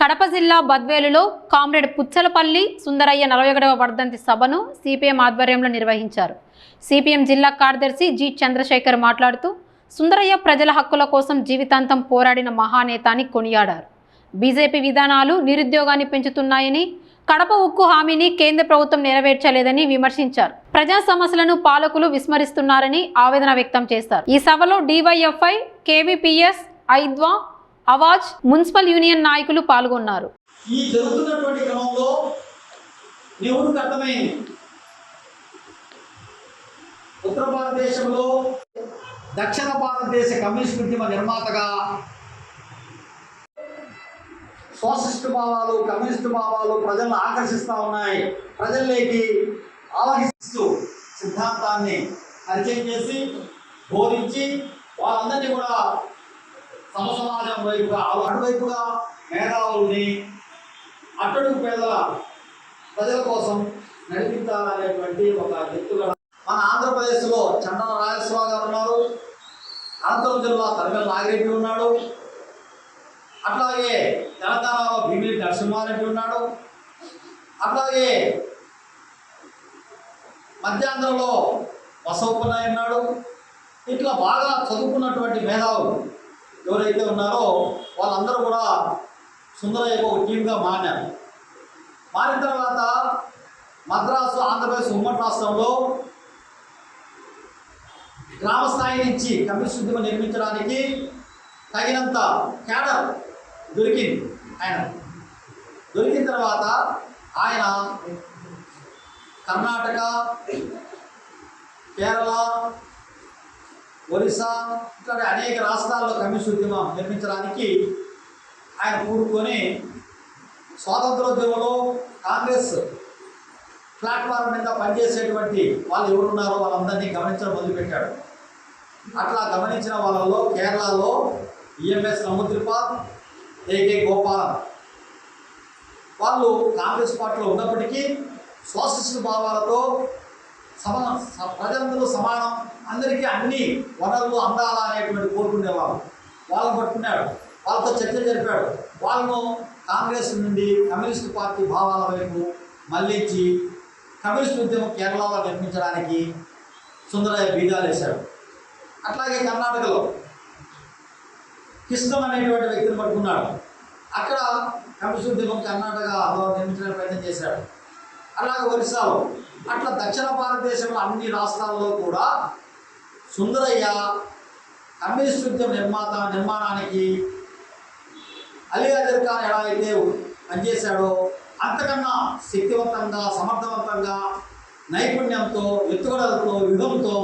కడప జిల్లా బద్వేలులో కామ్రేడ్ పుచ్చలపల్లి సుందరయ్య 41వ వర్ధంతి సభను సిపిఎం ఆధ్వర్యంలో నిర్వహించారు. సిపిఎం జిల్లా కార్యదర్శి జి చంద్రశేఖర్ మాట్లాడుతూ సుందరయ్య ప్రజల హక్కుల కోసం జీవితాంతం పోరాడిన మహానేత అని కొనియాడారు. బీజేపీ విధానాలు నిరుద్యోగాన్ని పెంచుతున్నాయని, కడప ఉక్కు హామీని కేంద్ర ప్రభుత్వం నెరవేర్చలేదని విమర్శించారు. ప్రజా సమస్యలను పాలకులు విస్మరిస్తున్నారని ఆవేదన వ్యక్తం చేశారు. ఈ సభలో డివైఎఫ్ఐ, కేవీపీఎస్, ఐద్వా, అవాజ్, మున్సిపల్ యూనియన్ నాయకులు పాల్గొన్నారు. ఈ జరుగుతున్నటువంటి క్రమంలో నెహ్రూకి అర్థమైంది, ఉత్తర భారతదేశంలో దక్షిణ భారతదేశ కమ్యూనిస్ట్ ఉద్యమ నిర్మాతగా సోషలిస్టు భావాలు, కమ్యూనిస్టు భావాలు ప్రజలను ఆకర్షిస్తూ ఉన్నాయి. ప్రజల్లోకి ఆవహిస్తూ సిద్ధాంతాన్ని పరిచయం చేసి బోధించి వాళ్ళందరినీ కూడా సమసమాజం వైపుగా, అటువైపుగా మేధావుల్ని అట్టడుగు పేదల ప్రజల కోసం నడిపించాలనేటువంటి ఒక ఎత్తుగడ మన ఆంధ్రప్రదేశ్లో చందన రాజేశ్వరరావు గారు ఉన్నారు, అనంతపురం జిల్లా తరిమల నాగిరెడ్డి ఉన్నాడు, అట్లాగే తెలంగాణలో భీమిలి నరసింహారెడ్డి ఉన్నాడు, అట్లాగే మధ్యాంధ్రలో బసవపున్నాయి ఉన్నాడు. ఇట్లా బాగా చదువుకున్నటువంటి మేధావులు ఎవరైతే ఉన్నారో వాళ్ళందరూ కూడా సుందరయ్యకు ఒక టీమ్గా మారినారు. మారిన తర్వాత మద్రాసు, ఆంధ్రప్రదేశ్ ఉమ్మడి రాష్ట్రంలో గ్రామ స్థాయి నుంచి కమ్యూనిస్ట్ ఉద్యమం నిర్మించడానికి తగినంత క్యాడర్ దొరికింది. దొరికిన తర్వాత ఆయన కర్ణాటక, కేరళ, ఒరిస్సా ఇక్కడ అనేక రాష్ట్రాల్లో కమ్యూనిస్ట్ ఉద్యమం నిర్మించడానికి ఆయన కూడుకొని స్వాతంత్రోద్యమంలో కాంగ్రెస్ ప్లాట్ఫామ్ మీద పనిచేసేటువంటి వాళ్ళు ఎవరున్నారో వాళ్ళందరినీ గమనించడం మొదలుపెట్టాడు. అట్లా గమనించిన వాళ్ళలో కేరళలో ఈఎంఎస్ నమోద్రిపాల్, ఏకే గోపాలన్ వాళ్ళు కాంగ్రెస్ పార్టీలో ఉన్నప్పటికీ సోషలిస్ట్ భావాలతో ప్రజలందరూ సమానం, అందరికీ అన్ని వనరులు అందాలా అనేటువంటి కోరుకునేవాళ్ళు. వాళ్ళని పట్టుకున్నాడు, వాళ్ళతో చర్చ జరిపాడు. వాళ్ళను కాంగ్రెస్ నుండి కమ్యూనిస్ట్ పార్టీ భావాల వైపు మళ్లించి కమ్యూనిస్ట్ ఉద్యమం కేరళలో నిర్మించడానికి సుందరయ్య బీజాలు వేశాడు. అట్లాగే కర్ణాటకలో కృష్ణం అనేటువంటి వ్యక్తిని పట్టుకున్నాడు. అక్కడ కమ్యూనిస్ట్ ఉద్యమం కర్ణాటకలో నిర్మించడానికి ప్రయత్నం చేశాడు. అలాగే ఒరిస్సాలో, అట్లా దక్షిణ భారతదేశంలో అన్ని రాష్ట్రాల్లో కూడా సుందరయ్య కమ్యూనిస్ట్ ఉద్యమ నిర్మాణానికి అలీ అజర్ ఖాన్ ఎలా అయితే పనిచేశాడో అంతకన్నా శక్తివంతంగా, సమర్థవంతంగా, నైపుణ్యంతో, ఎత్తుగడలతో, యుగంతో